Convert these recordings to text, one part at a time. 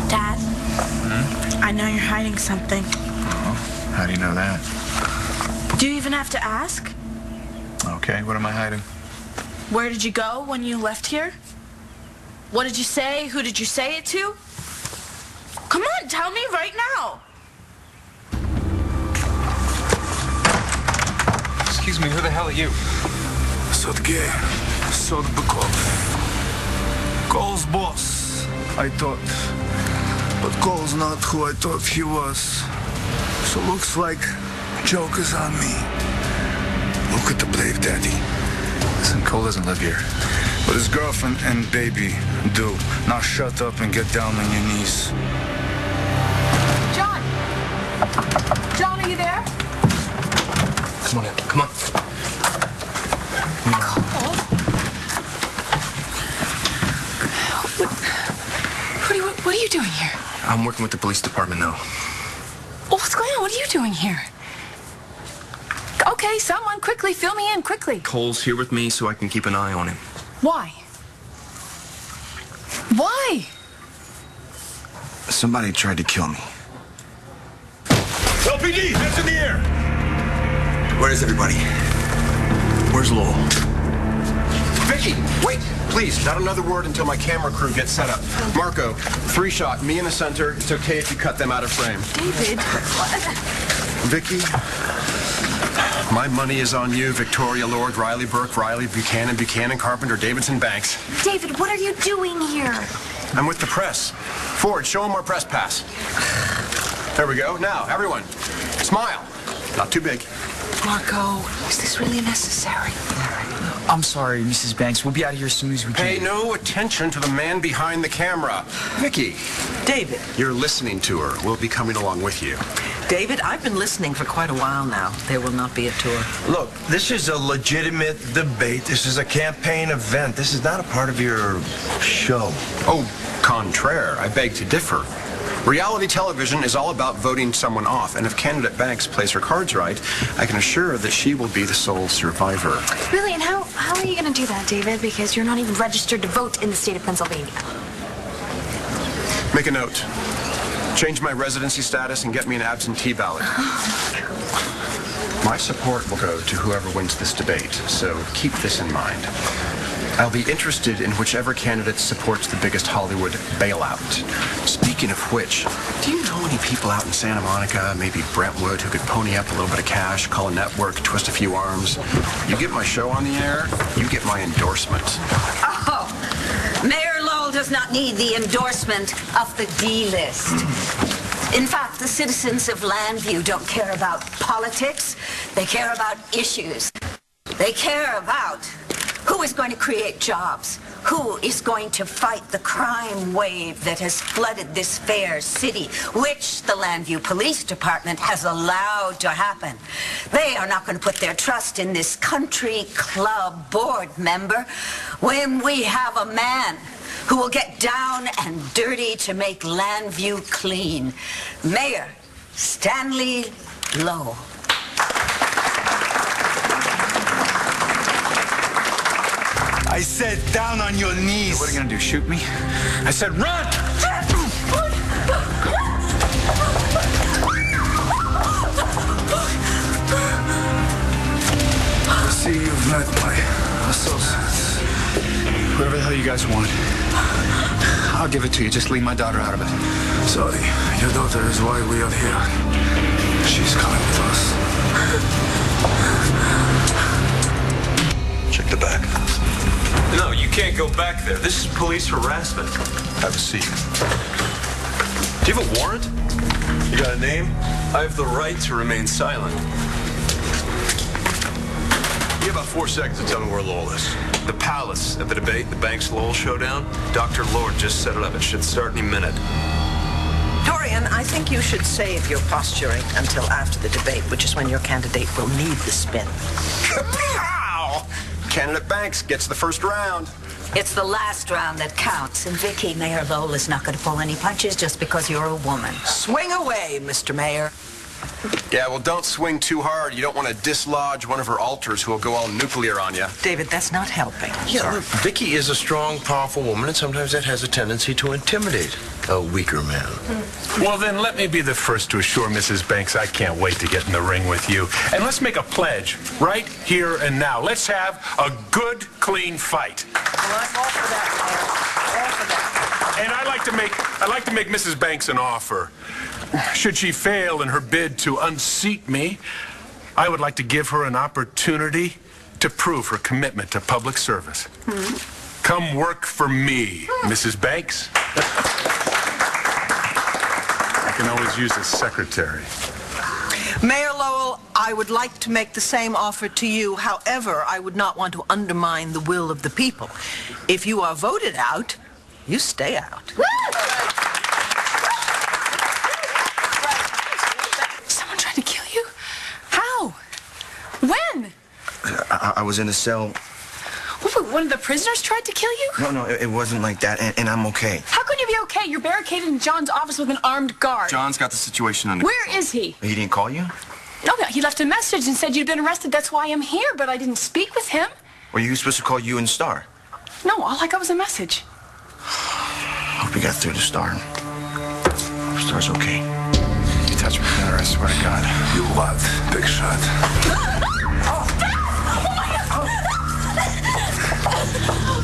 Dad, Hmm? I know you're hiding something. Oh, how do you know that? Do you even have to ask? Okay, what am I hiding? Where did you go when you left here? What did you say? Who did you say it to? Come on, tell me right now. Excuse me, who the hell are you? Sotge, Sotbekov. Cole's boss, I thought. But Cole's not who I thought he was. So looks like joke is on me. Look at the brave daddy. Listen, Cole doesn't live here. But his girlfriend and baby do. Now shut up and get down on your knees. John! John, are you there? Come on in, come on. Cole? What are you doing here? I'm working with the police department now. Oh, what's going on? What are you doing here? Okay, someone quickly, fill me in, quickly. Cole's here with me so I can keep an eye on him. Why? Why? Somebody tried to kill me. LPD, that's in the air! Where is everybody? Where's Lowell? Vicky, wait, please, not another word until my camera crew gets set up. Marco, 3-shot, me in the center. It's okay if you cut them out of frame. David, Vicky, my money is on you, Victoria Lord, Riley Burke, Riley Buchanan, Buchanan, Carpenter, Davidson, Banks. David, what are you doing here? I'm with the press. Ford, show them our press pass. There we go. Now, everyone, smile. Not too big. Marco, is this really necessary? I'm sorry, Mrs. Banks. We'll be out of here as soon as we can. Pay no attention to the man behind the camera. Vicky, David. you're listening to her. We'll be coming along with you. David, I've been listening for quite a while now. There will not be a tour. Look, this is a legitimate debate. This is a campaign event. This is not a part of your show. Oh, contraire. I beg to differ. Reality television is all about voting someone off, and if candidate Banks plays her cards right, I can assure her that she will be the sole survivor. Really? And how are you going to do that, David? Because you're not even registered to vote in the state of Pennsylvania. Make a note. Change my residency status and get me an absentee ballot. My support will go to whoever wins this debate, so keep this in mind. I'll be interested in whichever candidate supports the biggest Hollywood bailout. Speaking of which, do you know any people out in Santa Monica, maybe Brentwood, who could pony up a little bit of cash, call a network, twist a few arms? You get my show on the air, you get my endorsement. Oh, Mayor Lowell does not need the endorsement of the D-list. In fact, the citizens of Landview don't care about politics. They care about issues. They care about who is going to create jobs, who is going to fight the crime wave that has flooded this fair city, which the Landview Police Department has allowed to happen. They are not going to put their trust in this country club board member when we have a man who will get down and dirty to make Landview clean. Mayor Stanley Lowell. I said down on your knees. What are you gonna do, shoot me? I said run! I see you've met my associates. Whatever the hell you guys want. I'll give it to you. Just leave my daughter out of it. Sorry, your daughter is why we are here. She's coming with us. Check the back. No, you can't go back there. This is police harassment. Have a seat. Do you have a warrant? You got a name? I have the right to remain silent. You have about 4 seconds to tell me where Lowell is. The palace at the debate, the Banks-Lowell showdown. Dr. Lord just set it up. It should start any minute. Dorian, I think you should save your posturing until after the debate, which is when your candidate will need the spin. Kapow! Candidate Banks gets the first round. It's the last round that counts, and Vicky, Mayor Lowell is not going to pull any punches just because you're a woman. Swing away, Mr. Mayor. Yeah, well, don't swing too hard. You don't want to dislodge one of her alters who will go all nuclear on you. David, that's not helping. Yeah, look, Vicky is a strong, powerful woman, and sometimes that has a tendency to intimidate a weaker man. Well, then let me be the first to assure Mrs. Banks I can't wait to get in the ring with you. And let's make a pledge right here and now. Let's have a good, clean fight. Well, I'm all for that, Mayor. All for that. And I'd like to make Mrs. Banks an offer. Should she fail in her bid to unseat me, I would like to give her an opportunity to prove her commitment to public service. Come work for me, Mrs. Banks. I can always use a secretary. Mayor Lowell, I would like to make the same offer to you. However, I would not want to undermine the will of the people. If you are voted out, you stay out. Someone tried to kill you? How? When? I was in a cell. What, one of the prisoners tried to kill you? No, it wasn't like that, and I'm okay. How can you be okay? You're barricaded in John's office with an armed guard. John's got the situation under Where is he? He didn't call you? No, he left a message and said you'd been arrested. That's why I'm here, but I didn't speak with him. Were you supposed to call you and Star? No, all I got was a message. Hope you got through to Star. Hope Star's okay. You touch me better, I swear to God. You what, big shot?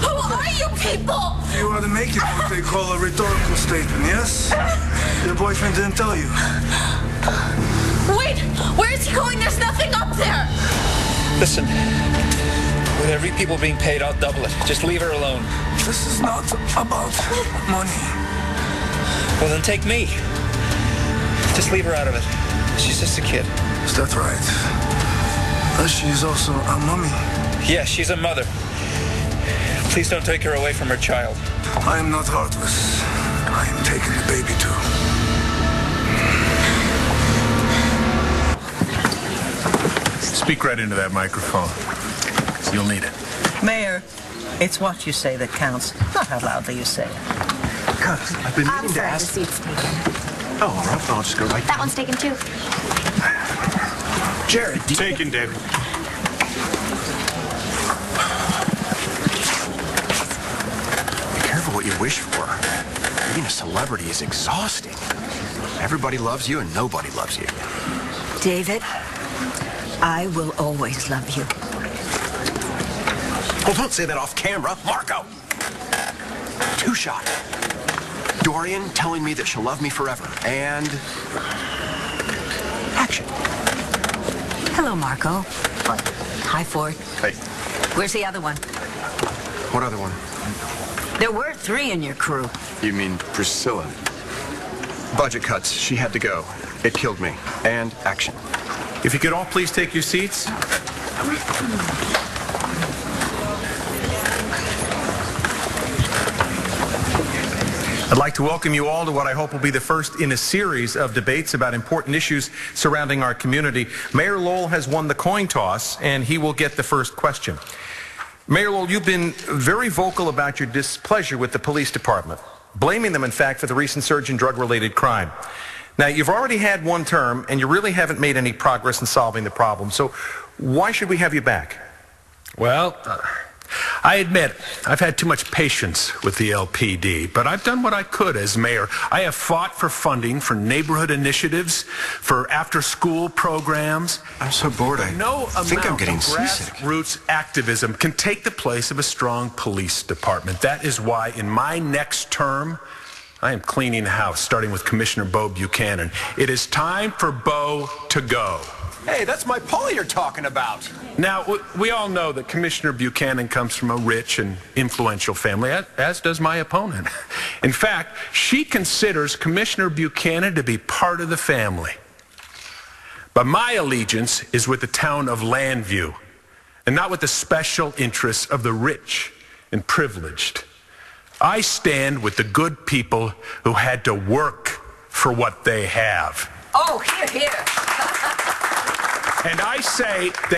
Who are you people? You are to make it what they call a rhetorical statement, yes? Your boyfriend didn't tell you. Wait, where is he going? There's nothing up there. Listen, with every people being paid, I'll double it. Just leave her alone. This is not about money. Well, then take me. Just leave her out of it. She's just a kid. Is that right? She's also a mummy. Yeah, she's a mother. Please don't take her away from her child. I am not heartless. I am taking the baby too. Speak right into that microphone. You'll need it. Mayor, it's what you say that counts, not how loudly you say it. Cuz, I've been meaning to ask... The seat's taken. Oh, all right, I'll just go right That one's taken too. Jared, Taken, David. Be careful what you wish for. Being a celebrity is exhausting. Everybody loves you and nobody loves you. David, I will always love you. Well, don't say that off camera. Marco! Two-shot. Dorian telling me that she'll love me forever. And... action. Hello, Marco. Hi. Hi, Ford. Hey. Where's the other one? What other one? There were 3 in your crew. You mean Priscilla? Budget cuts. She had to go. It killed me. And action. If you could all please take your seats. I'd like to welcome you all to what I hope will be the first in a series of debates about important issues surrounding our community. Mayor Lowell has won the coin toss, and he will get the first question. Mayor Lowell, you've been very vocal about your displeasure with the police department, blaming them, in fact, for the recent surge in drug-related crime. Now, you've already had one term, and you really haven't made any progress in solving the problem, so why should we have you back? Well, I admit I've had too much patience with the LPD, but I've done what I could as mayor. I have fought for funding for neighborhood initiatives, for after-school programs. I'm so bored, I think I'm getting seasick. Grassroots activism can take the place of a strong police department. That is why in my next term, I am cleaning house, starting with Commissioner Bo Buchanan. It is time for Bo to go. Hey, that's my Paul you're talking about. Now, we all know that Commissioner Buchanan comes from a rich and influential family, as does my opponent. In fact, she considers Commissioner Buchanan to be part of the family. But my allegiance is with the town of Landview, and not with the special interests of the rich and privileged. I stand with the good people who had to work for what they have. Oh, hear, hear. And I say that